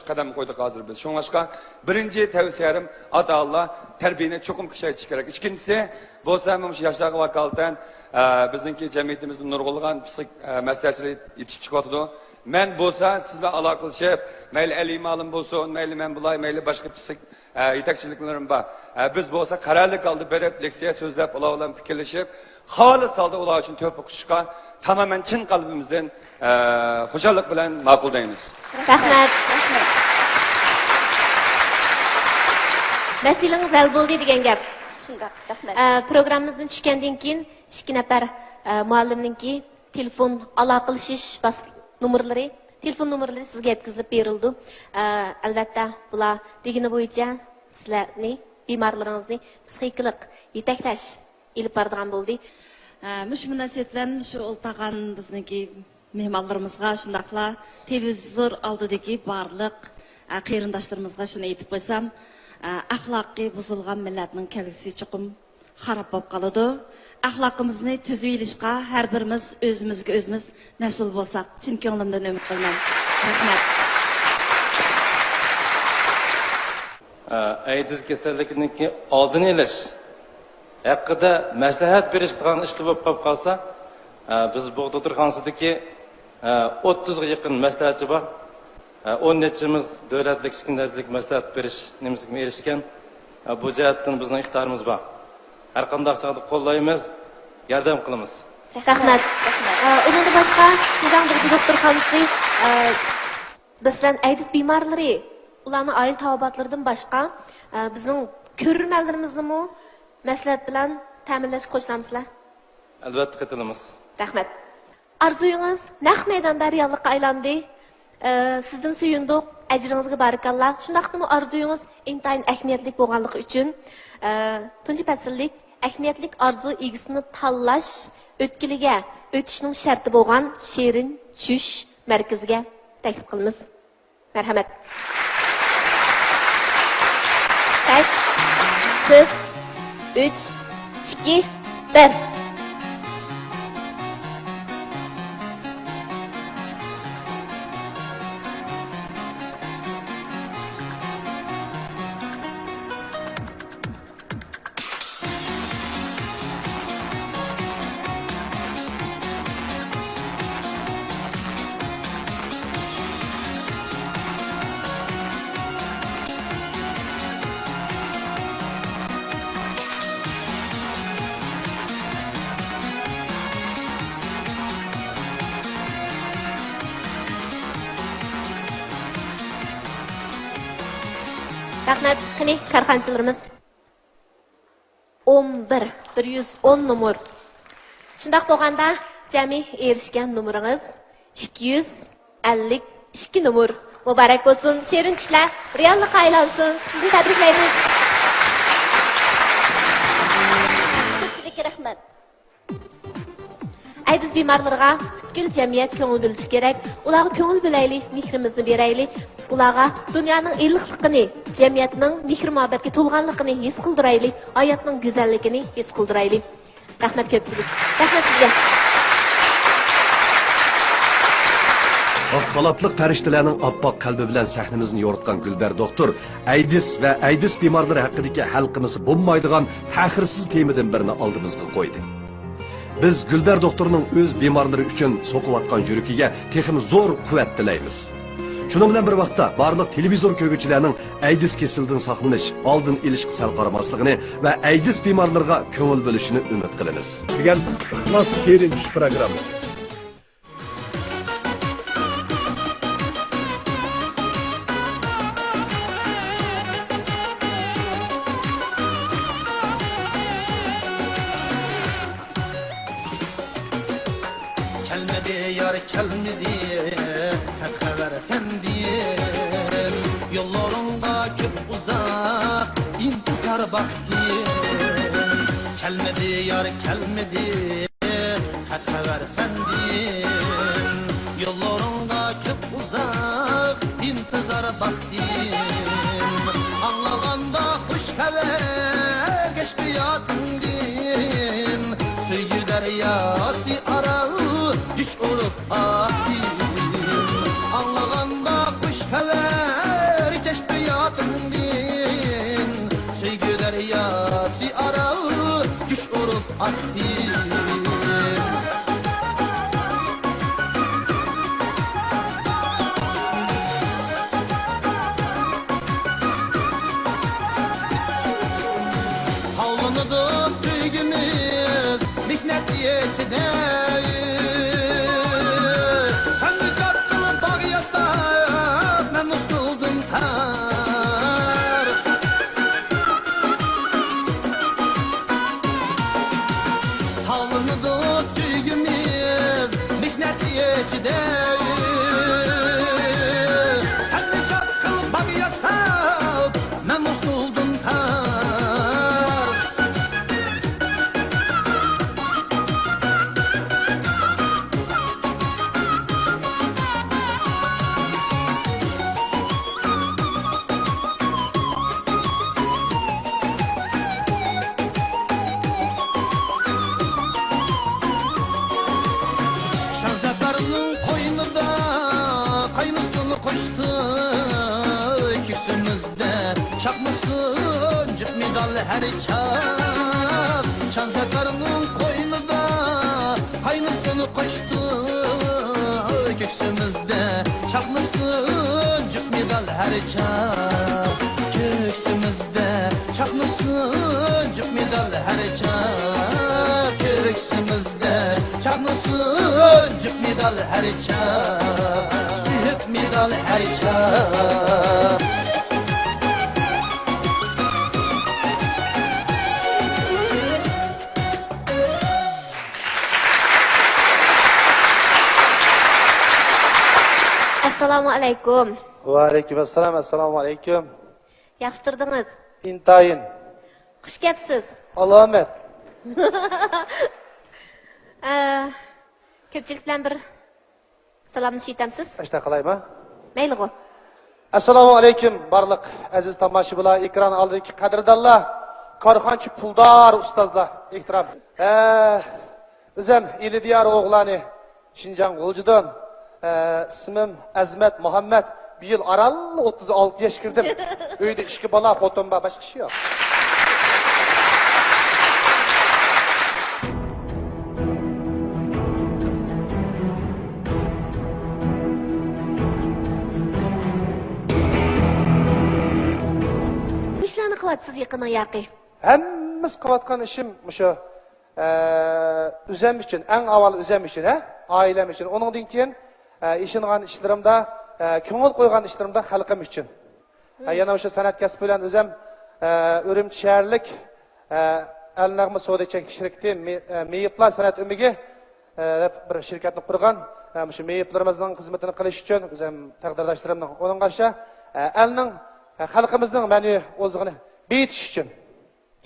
qadam qo'ydik hozir biz. Shunlashqa birinchi tavsiyam ota-ona tarbiyani cho'qim kuchaytirish kerak. Ikkinchisi bo'lsa, o'sha yoshlarga vakolatan bizningki jamiyatimizda nurg'ulg'an psixik maslahatchilar yetishib chiqyapti. Men bo'lsa, sizlar aloqa qilishib, mayli Ali ma'lum bo'lsin, mayli men bulay, mayli boshqa psixik yetakchiliklerim bor. Biz bo'lsa qarorlik oldi berib, leksiya so'zlab, ular bilan fikrlashib, xolis holda ular uchun tavfiq qilishga tamamen chin qalbimizdan xushalik bilan ma'qullaymiz. Rahmat. Masilangiz hal bo'ldi degan gap. Shunday, rahmat. Programmamizdan tushgandan keyin 2 nafar muallimninki telefon aloqalashish telefon nomerlari sizga yetkazilib berildi. Albatta, bular degani bo'yicha sizlarni bemorlaringizni psixiklik yetaklash ilib boradigan bo'ldi. Mush munosabat bilan shu o'ltag'an bizniki mehmonlarimizga shundaqla televizor oldidagi barliq qarindoshlarimizga shuni aytib qo'ysam, axloqiy buzilgan millatning kelgusi chuqum xarob bo'lib qoladi. Axloqimizni tuzib olishga har birimiz o'zimizga o'zimiz mas'ul bo'lsak, chin ko'nglimdan umid qilaman. Rahmat. AIDS kasalligining oldini olish haqida maslahat berish degan ishlar bo'lib qolsa, biz bu doktorxonasidagi 30 ga yaqin maslahatchi bor. 10 nechimiz davlatlik ishkindarchilik maslahat berish nimasiga erishgan. Bu jihatdan bizning ixtiyorimiz bor. Har qanday chog'da qo'llaymiz, yordam qilamiz. Rahmat. Undan boshqa Şinjan doktorxonasi bizdan AIDS bemorlari, ularning oila tavobatlaridan boshqa bizning ko'rganlarimizni maslahat bilan ta'minlash qo'shilamizlar. Albatta qatnashamiz. Rahmat. Arzuyunuz naq maydonda reallikqa aylandi. Sizdan suyunduq, ajringizga barakallah. Shundaqdimi arzuyunuz intayin ahamiyatli bo'lganligi uchun tunji fasllik ahamiyatli arzu egisini tanlash o'tkiliga o'tishning sharti bo'lgan Shirin Tush markaziga taklif qilamiz. Marhamat. 5 4 3 2 1 Rahmat, qani karxanchilarimiz 110 numar. Shundaq bo'lganda, jami erishgan numaringiz 252 numar. Muborak bo'lsin. Shirin tushlar reallikqa aylansin. Sizni tabriklaymiz. Ko'pchilikka rahmat. Aydiz bemorlarga butkul jamiyat ko'ngil bo'lishi kerak. Ularga ko'ngil bo'laylik, mehrimizni beraylik. Ularga dunyoning iliqligini, jamiyatning mehr-muhabbatga to'lganligini his qildiraylik, hayotning go'zalligini his qildiraylik. Rahmat ko'pchilik. Rahmat sizga. Oqqalatliq farishtalarning oppoq qalbi bilan sahnimizni yoritgan Gulbar doktor Aydis va Aydis bemorlari haqidagi xalqimiz bo'lmaydigan ta'xirsiz temadan birini oldimizga qo'ydi. Biz Gulbar doktorning o'z bemorlari uchun so'qiyotgan yuragiga texnik zo'r quvvat tilaymiz. Şunun bilan bir vaqtda barliq televizor ko'rguvchilarning Aydis kesildan saqlanish, oldin elish qisal qaramasligini va Aydis bemorlarga ko'ngil bo'lishini umid qilamiz. Degan ixlos Shirin Tush programmasi. Kelmedi yar kelmedi. Sen diyem yollarında köp uzak intizar baktım Kelmedi yar kelmedi haber sen diyem yollarında köp uzak intizar baktım Anlaganda hoş haber geç bir yadındım Söygü deryası arağı güç olup aktım Anlaganda kuş haber keşfiyatındın Söygü deryası arağı güç olup aktım Havlanıdı söygümüz mihnet içinde her çap Şansakarının koynunda kaynısını koştu Köksümüzde çaknısın cüp medal her çap Köksümüzde çaknısın cüp medal her çap Köksümüzde çaknısın cüp medal her çap Cüp medal her çap Assalomu alaykum. Va alaykum assalom, assalomu alaykum. Yaxshi turdingiz? Intayin. Xush kelibsiz. Alomat. Ko'pchilik bilan bir salomlashib yetamsiz. Ashta qalaymi? Mayli-g'u. Assalomu alaykum barliq aziz tomoshabinlar, ekran oldidagi qadrdonlar, korxonchi puldor ustozlar, ehtirom. O'zim Elidiyar o'g'lani Şinjan G'uljidan. İsmim Azmat Muhammad. Bu yil aral 36 yosh kirdim. Uyda 2 bola, xotin bor, boshqa ish yo'q. İşlarni qilyapsiz yaqin yaqi. Hammamiz qilayotgan ishim shu o'zim uchun, eng avval o'zim uchun, oilam uchun. Uningdan keyin ishingan ishlarimda, ko'ngil qo'ygan ishlarimda xalqim uchun. Yana o'sha san'at kasbi bilan o'zim Urumchi shaharlik Al-Nag'ma savdo shirkati Meyiplar san'at umigi bir shirkatni qurgan. Shu meyiplarimizning xizmatini qilish uchun o'zim taqdirdoshlarimning o'ning qarshi elning xalqimizning ma'ni o'zig'ini betish uchun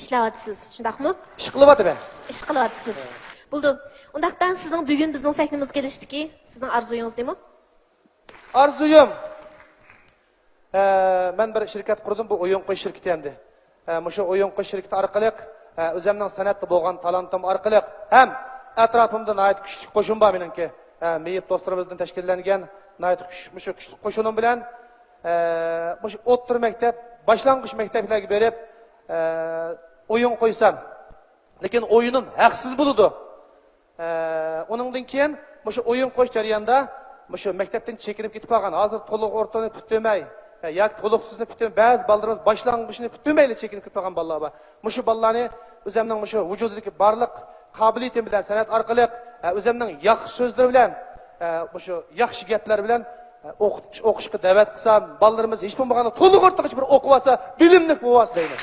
ishlayapsiz, shundaqmi? ish qilyapman. Ish qilyapsiz. Bo'ldi. Undaqdan sizning bugun bizning sahnimizga kelishdiki, sizning orzuyingiz nima? Arzuyum. Men bir shirkat qurdim, bu o'yin qo'yish shirkati endi. Shu o'yin qo'yish shirkati orqali o'zimning san'atda bo'lgan talentim orqali ham atrofimda nihoyat kuchli qo'shin bor meningki. Meyip do'stlarimizdan tashkillangan nihoyat kuchli qo'shinim bilan shu o'rta maktab, boshlang'ich maktablarga berib o'yin qo'ysam, lekin o'yinim haqsiz bo'ladi. Uningdan keyin shu o'yin qo'yish jarayonida shu maktabdan chekinib ketib qolgan, hozir to'liq o'rtani putemay, yoki to'liqsizni putemay, ba'zi bolalarimiz boshlang'ichni putemayli chekinib ketib qolgan bolalar bor. Shu bolalarni o'zimning shu vujudidagi barliq qobiliyatim bilan san'at orqali o'zimning yaxshi so'zlar bilan, shu yaxshi gaplar bilan o'qishga da'vat qilsam, bolalarimiz hech bo'lmaganda to'liq o'rtagacha bir o'qib olsa, bilimli bo'lsa deyman.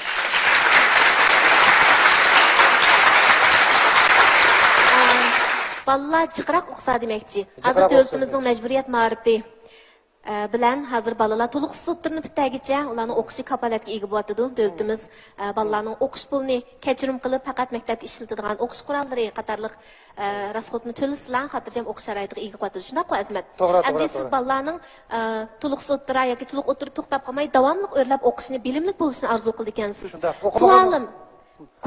Balalar jiqroq o'qisa demakchi. Hozir davlatimizning majburiyat ma'rifi bilan hozir balalar to'liq suttirni bittagicha ularning o'qishi kapolatga ega bo'lyapti. Davlatimiz balalarning o'qish pulini kechirim qilib faqat maktabga ishlatadigan o'qish qurollari qatorliq rasxodni to'lasilar, xotirjam o'qish sharoitiga ega bo'lyapti. Shunday-ku Azmat. Endi siz balalarning to'liq suttira yoki to'liq o'tirib to'xtab qolmay, davomli o'rlab o'qishni, bilimli bo'lishni orzu qildi ekansiz. Savolim,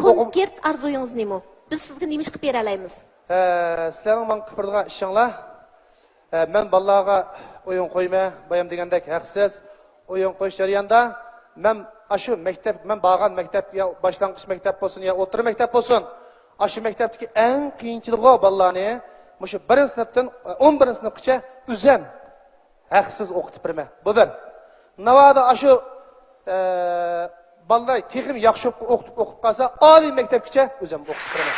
konkret orzuyingiz nima? Biz sizga nima ish qilib bera olamiz? Sizlarning men qilib turgan ishinglar, men bolalarga o'yin qo'yma, bayam degandek haqsiz o'yin qo'yish jarayonida men shu maktab, men borgan maktab yo boshlang'ich maktab bo'lsin yo o'rta maktab bo'lsin, shu maktabdagi eng qiyinchiligi bolalarni shu 1-sinfdan 11-sinfgacha o'zim haqsiz o'qitib beraman. Bu bir. Navoda shu bolalar texnik yaxshi o'qib qolsa, oliy maktabgacha o'zim o'qitib beraman.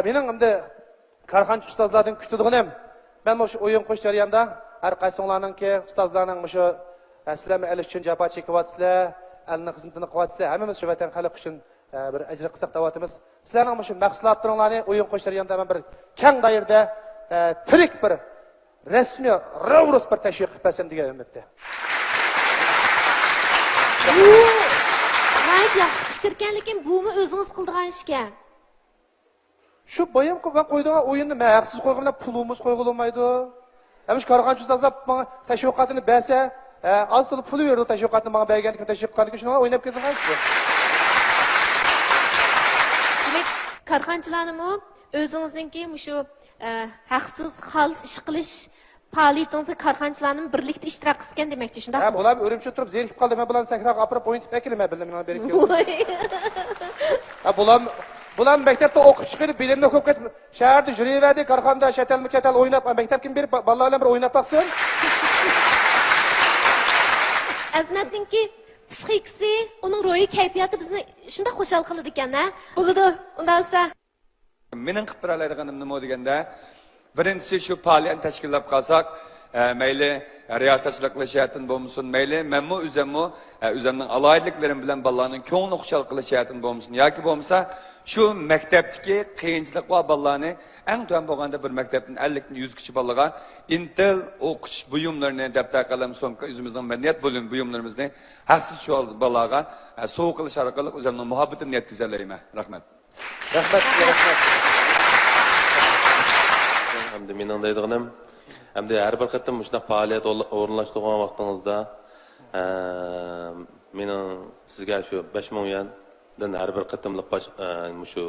Benim endi korxonchi ustozlardan kutadiganim, men shu o'yin qo'yish jarayonida har qaysinglarningki ustozlarning shu sizlarni elish uchun jafo chekyapsizlar, alni xizmatini qilyapsizlar, hammamiz shu vatan xalq uchun bir ajr qilsak deyapmiz. Sizlarning shu mahsulotlaringlarni o'yin qo'yish jarayonida men bir keng doirada tirik bir rasmiy ravros bir tashviq qilib bersam degan umidda. G'ayet yaxshi fikr ekan, lekin bumi o'zingiz qildigan ishga. Şu bayam qo'ydigan o'yinni men haqsiz qo'ygan bilan pulimiz qo'yilmaydi. Hem şu korxonchi ustozlar menga tashviqotini bersa, az to'liq pul berdi, tashviqotni menga berganlik tashviqotga shuni o'ynab ketdim. Demak, korxonchilarnimi o'zingizningki shu haqsiz xolis ish qilish faoliyatingizda korxonchilarning birlikda ishtirok qilgan demakchi, shundaqmi? Ha, bular o'rimchi turib zerikib qoldi. Men bilan sakroq opirib o'ynab kelmay bildim, men berib keldim. Ha, bular maktabda o'qib chiqib, bilimni ko'p ketib, shaharda yuraverdi, korxonada chatal o'ynab, maktab kim berib bolalar bilan bir o'ynab baqsin. Azmatningki psixikasi, uning ro'yi kayfiyati bizni shunday xushal qiladi ekan-a? Bo'ladi, undan so'ng mening qilib beradiganim nima deganda, birinchisi shu faoliyatni tashkillab qolsak, mayli riyosatchilik qilishyapti bo'lmasin, mayli menmi o'zimning aloyidliklarim bilan bolalarning ko'ngli xushal qilishyapti bo'lmasin yoki bo'lmasa shu maktabdagi qiyinchilik va bolalarni eng tuan bo'lganda bir maktabdan 50-100 kishi bolaga intel o'qitish buyumlarini daftar qalam so'mka o'zimizning madaniyat buyumlarimizni haqsiz shu bolaga sovg'a qilish orqali o'zimning muhabbatimni yetkazayman. Rahmat. Rahmat. Hamda mening deydiganim, hamda har bir qatim shunday faoliyat o'rinlashtirgan vaqtingizda mening sizga shu 5000 yuandan har bir qatimliq shu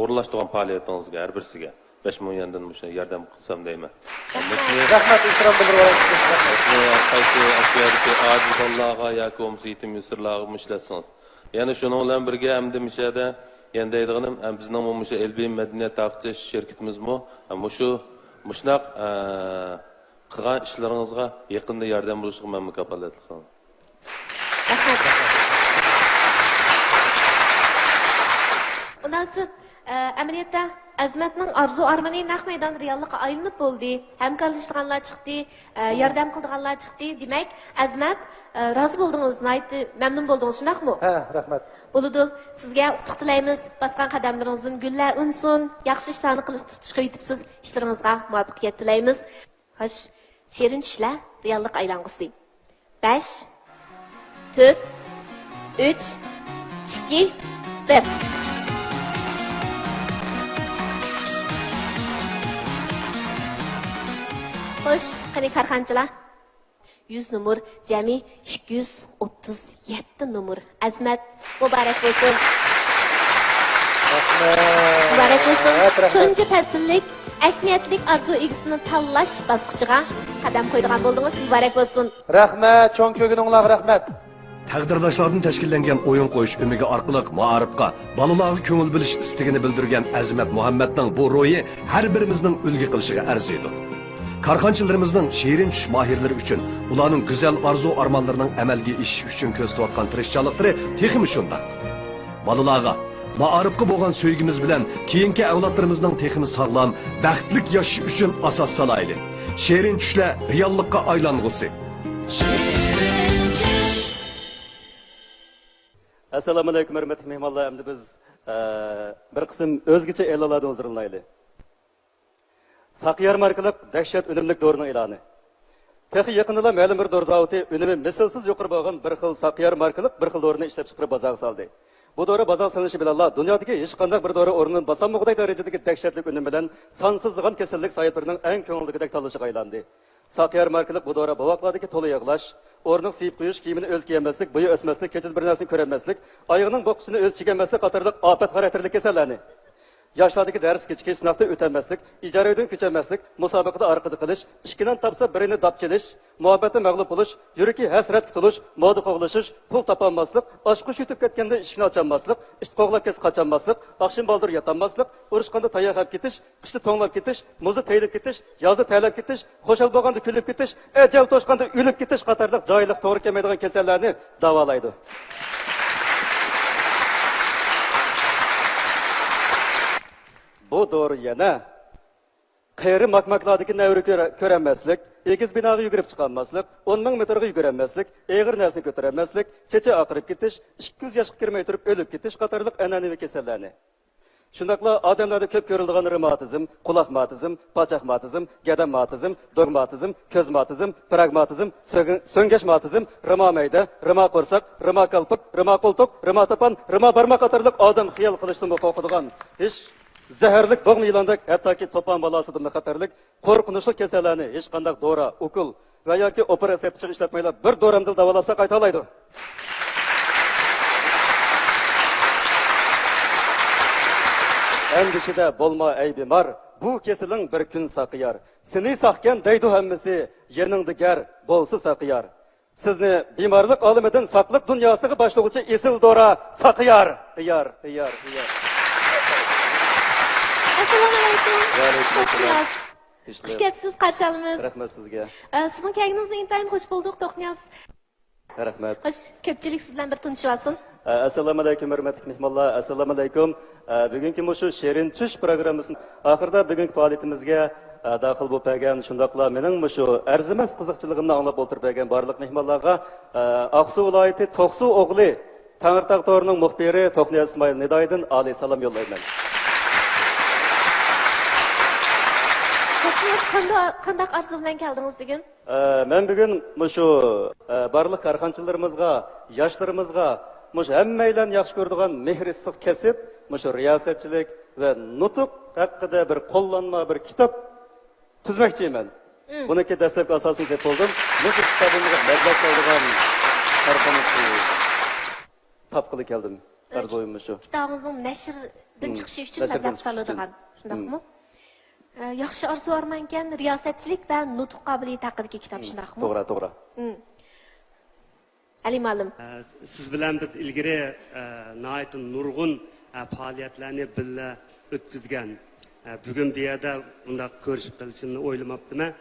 o'rinlashtirgan faoliyatingizga har birisiga 5000 yuandan shu yordam qilsam deyman. Rahmat, ehtirom bildirib qaysi asiyadagi ojiz bolalarga yoki bo'lmasa yetim yusirlarga ishlatsangiz. Ya'ni shuning bilan birga hamda mishada yani deydiganim bizning bu ilmiy madaniyat taqtish shirkatimizmi shu mushnaq qilgan ishlaringizga yaqinda yordam bo'lishiga men mukofolatlik qilaman. Undan so'ng amaliyotda Azmatning arzu armani naq maydon reallikqa aylanib bo'ldi. Hamkorlashganlar chiqdi, yordam qilganlar chiqdi. Demak, Azmat rozi bo'ldingiz, aytdi, mamnun bo'ldingiz, shunaqmi? Ha, rahmat. Bo'ladi. Sizga utuq tilaymiz. Bosgan qadamlaringizdan gullar unsin, yaxshi ishlarni qilish tutishga yetibsiz. Ishlaringizga muvaffaqiyat tilaymiz. Xo'sh, shirin tushlar reallik aylang'isi. 5 4 3 2 1 Xo'sh, qani karxanchilar? 100 numur, jami 237 numur. Azmat, muborak bo'lsin. Muborak bo'lsin. Tunji fasllik ahamiyatli arzu egisini tanlash bosqichiga qadam qo'ydigan bo'ldingiz. Muborak bo'lsin. Rahmat, cho'ng ko'ngilingizga rahmat. Taqdirdoshlardan tashkillangan o'yin qo'yish umidi orqali ma'arifga, bolalarga ko'ngil bilish istigini bildirgan Azmat Muhammadning bu ro'yi har birimizning ulgi qilishiga arziydi. Karxanchilarimizning shirin tush mahirlari uchun, ularning go'zal arzu armonlarining amalga oshishi uchun ko'rsatayotgan tirishchiliklari texmi shundoq. Bolalarga ma'arifga bo'lgan sevgimiz bilan keyingi avlodlarimizning texmi sog'lom, baxtli yashash uchun asos solaylik. Shirin tushlar reallikka aylang'usi. Assalomu alaykum hurmatli mehmonlar. Endi biz bir qism o'zgacha e'lonlardan o'zirinlaylik. Saqiyar markalik dahshat unumlik dorining e'loni. Texi yaqinida ma'lum bir dori zavodi unumi mislsiz yuqori bo'lgan bir xil Saqiyar markalik bir xil dorini ishlab chiqarib bozorga soldi. Bu dori bozor solinishi bilan dunyodagi hech qanday bir dori o'rnidan bosamog'day darajadagi dahshatli unum bilan sonsizlagan kasallik sohiblarining eng ko'ngildagidek tanlashiga aylandi. Saqiyar markalik bu dori bovoqlardagi to'la yig'lash, o'rniq siyib qo'yish, kiyimini o'z kiymaslik, bo'yi o'smaslik, kechida bir narsani ko'rmaslik, oyog'ining boqisini o'z chigamaslik qatorliq ofat xarakterli kasallarni yoshlardagi dars kechikish, sınavda o'tolmaslik, ijara uydan ko'chirmaslik, musobaqada orqada qilish, ishkidan topsa birini dapchilish, muhabbatda mag'lub bo'lish, yuragi hasrat tutulish, moda qo'g'lishish, pul topolmaslik, oshqush yutib ketganda ishni ocholmaslik, ish qo'g'lab kes qocholmaslik, oqshom baldir yotolmaslik, urushqanda tayoq olib ketish, qishda to'nglab ketish, muzda tayilib ketish, yozda taylab ketish, xo'shal bo'lganda kulib ketish, ajal to'shqanda o'lib ketish qatorliq joyliq to'g'ri kelmaydigan kasallarni davolaydi. Bu doğru yana qayri makmaklardagi navri ko'ranmaslik, egiz binoga yugurib chiqolmaslik, 10 ming metrga yuguranmaslik, eg'ir narsani ko'tarolmaslik, checha oqirib ketish, 200 yoshga kirmay turib o'lib ketish qatorliq an'anaviy kasallarni. Shundaqla odamlarda ko'p ko'rilgan revmatizm, quloq matizm, pochaq matizm, gadam matizm, dogmatizm, ko'z matizm, pragmatizm, so'ngash matizm, rima mayda, rima qo'rsoq, rima qalpoq, rima qo'ltoq, rima topan, rima barmoq qatorliq odam xiyol qilishdan qo'rqadigan ish zaharlik bo'g'ma yilondak, hattoki to'pon balosidan xatarlik, qo'rqinchli kasallarni hech qanday dora, ukul va yoki operatsiya pichoq ishlatmaylar bir doramda davolabsa qaytalaydi. Endişede bolma ey bemar, bu kesilin bir gün saqiyar. Seni saqken deydi hammisi, yanında ger bolsa saqiyar. Sizni bemarlık alimidan saqliq dunyosiga boshlovchi esil dora saqiyar. Iyar. Assalomu alaykum. Va alaykum assalom. Xush kelibsiz, qarshi olamiz. Rahmat sizga. Sizning kelganingizni intayin xush bo'ldik, To'qniyaz. Rahmat. Xo'sh, ko'pchilik siz bilan bir tanishib olsin. Assalomu alaykum hurmatli mehmonlar. Assalomu alaykum. Bugungi shu Shirin tush programmasining oxirida bugungi faoliyatimizga daxil bo'lib bergan, shundaqla mening shu arzimas qiziqchiligimni anglab o'tirib bergan barliq mehmonlarga Aqsu viloyati To'qsu o'g'li Tangirtaq to'rining muxbiri To'qniyaz Ismoil Nidoydan oliy salom yo'llayman. Qandaq arzu bilan keldingiz bugun? Men bugun shu barliq korxonchilarimizga, yoshlarimizga, hammaylarni yaxshi ko'radigan mehr issiq kasb, shu riyosatchilik va nutq haqida bir qo'llanma bir kitob tuzmoqchiman. Buniki dastlabki asosini deb bo'ldim. Bu kitobimga mablag' solgan korxonachi topqili keldim. Arzuyim shu. Kitobingizning nashrdan chiqishi uchun mablag' soladigan, shundaqmi? Yaxshi orzu bormankan, riyosatchilik va nutq qobiliyati haqidagi kitob, shundaqmi? To'g'ri, to'g'ri. Ali Ma'lum. Siz bilan biz ilgari nihoyat nurg'un faoliyatlarni birga o'tkazgan. Bugun bu yerda bunda ko'rishib qolishimni o'ylamabdiman.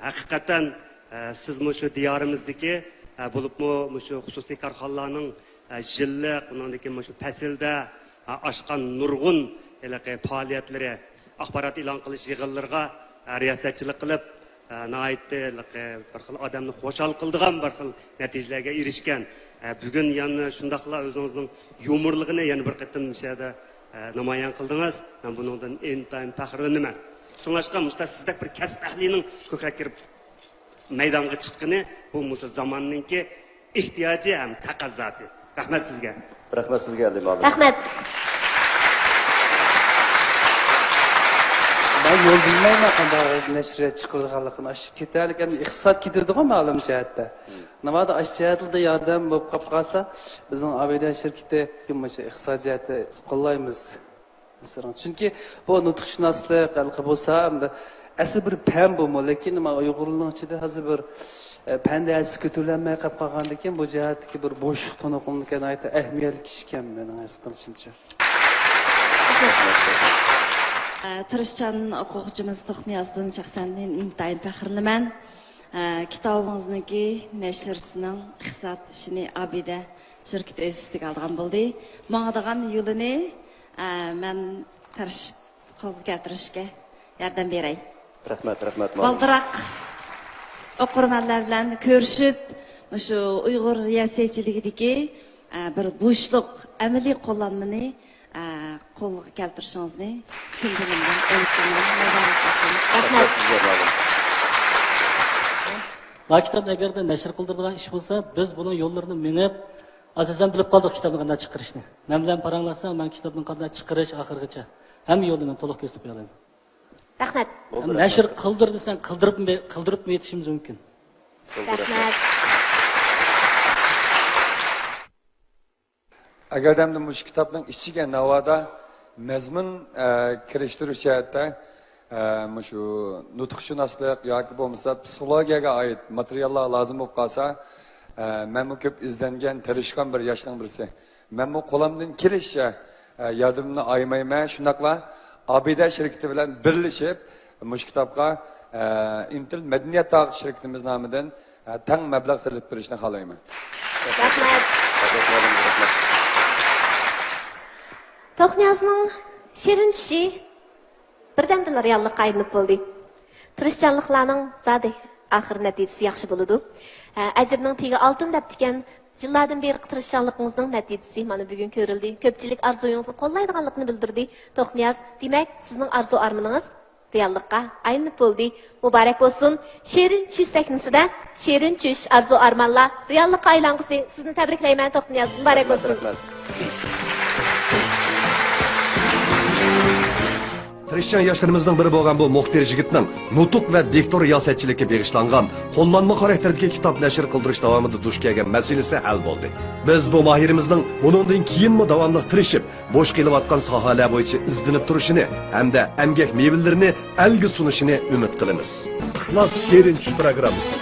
Haqiqatan siz shu diyorimizdagi bo'libmi shu xususiy korxonalarning yillik, undan keyin shu faslda oshgan nurg'un faoliyatlari, axborot e'lon qilish yig'inlariga riyosatchilik qilib, nihoyatda bir xil odamni xushal qildigan bir xil natijalarga erishgan. Bugun yana shundaqla o'zingizning yumorligini yana bir qatim shada namoyon qildingiz. Men bundan intayin faxrlanaman. Shunlashqa mushta sizda bir kasb ahlining ko'krak kirib maydonga chiqqani bu shu zamonninki ehtiyoji ham taqozosi. Rahmat sizga. Rahmat sizga, Ali Ma'lum. Rahmat. Ben yol bilmeyim qanday nashriyat chiqilganligini. Ketalik ham iqtisod ketadigan ma'lum jihatda. Nimada ash jihatda yordam bo'lib qolsa, bizning Abida shirkati kimcha iqtisodiyatni qo'llaymiz. Masalan, chunki bu nutqshunoslik halqa bo'lsa, asli bir fan bu, lekin nima Uyg'urlarning ichida hozir bir pandasi ko'tarilmay qolib qolgandan keyin bu jihatdagi bir bo'shliq to'noqlikka ayta ahamiyatli kishi ekan mening his qilishimcha. Tirishchan o'quvchimiz To'qniyozdan shaxsan intayin faxrlanaman. Kitobingizniki nashrisining iqtisod ishini Abida shirkati o'z ustiga olgan bo'ldi. Mangadigan yo'lini men tirishib qo'lga keltirishga yordam beray. Rahmat, rahmat. Baldiroq o'qirmanlar bilan ko'rishib, shu Uyg'ur riyosatchiligidagi bir bo'shliq amaliy qo'llanmani qo'lga keltirishingizni chin dilimdan umid qilaman. Bu kitobni agarda nashr qildirilgan ish bo'lsa, biz buning yo'llarini minib, asosan bilib qoldik kitobni qanday chiqarishni. Men bilan paranglasam, men kitobni qanday chiqarish oxirigacha hamma yo'lini to'liq ko'rsatib beraman. Rahmat. Nashr qildir desang, qildirib yetishimiz mumkin. Rahmat. Agar hamda bu kitobning ichiga navoda mazmun kirishtirish jihatda shu nutqshunoslik yoki bo'lmasa psixologiyaga oid materiallar lozim bo'lib qolsa, men bu ko'p izlangan, tirishgan bir yoshning birisi. Men bu qo'limdan kelishicha yordamimni aymayman. Shundaqla Abida shirkati bilan birlashib, bu kitobga Intil Madaniyat tog' shirkatimiz nomidan tang mablag' sarflab berishni xohlayman. Rahmat. To'qniyozning shirin tushi birdamdala reallikqa aylanib bo'ldi. Tirishchanliklarning zodi oxir natijasi yaxshi bo'ladi. Ajrning tegi oltin deb tikan yillardan beri tirishchanligingizning natijasi mana bugun ko'rildi. Ko'pchilik arzuyingizni qo'llaydiganligini bildirdi. To'qniyoz, demak, sizning arzu armaningiz reallikqa aylanib bo'ldi. Muborak bo'lsin. Shirin tush sahnisida shirin tush arzu armanlar reallikqa aylangisi. Sizni tabriklayman To'qniyoz. Muborak bo'lsin. Tirishchan yoshlarimizning biri bo'lgan bu muxbir yigitning nutuq va diktor riyosatchilikka beg'ishlangan qo'llanma xarakterdagi kitob nashr qildirish davomida duch kelgan masalasi hal bo'ldi. Biz bu mahirimizning bundan keyinmi davomli tirishib, bo'sh qilayotgan sohalar bo'yicha izlanib turishini hamda emgak mevalarini alga sunishini umid qilamiz. Ixlos shirin tush programmasi.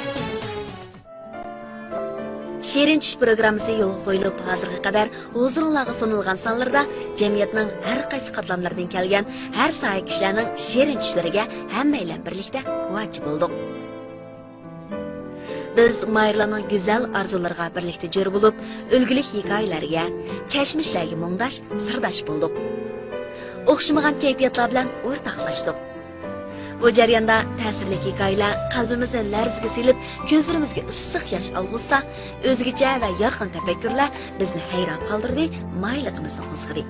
Shirin tush programmasi yo'lga qo'yilib, hozirga qadar huzuringizga sunilgan sonlarda jamiyatning har qaysi qatlamlaridan kelgan har soha kishilarning shirin tushlariga hammaylar birlikda guvoh bo'ldik. Biz mayirlarning go'zal orzulariga birlikda jo'r bo'lib, ulgulik hikoyalarga, kashmishlarga mungdash, sirdosh bo'ldik. O'xshamagan kayfiyatlar bilan o'rtoqlashdik. Bu jarayonda ta'sirli hikoyalar qalbimizni larzaga silib, ko'zlarimizga issiq yosh olg'ussa, o'zgacha va yorqin tafakkurlar bizni hayron qoldirdi, mayliqimizni qo'zg'adi.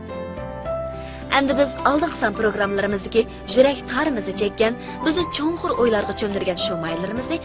Endi biz oldingi son programmalarimizdagi yurak tarimizni chekkan, bizni cho'nqur o'ylarga cho'mdirgan shu maylarimizni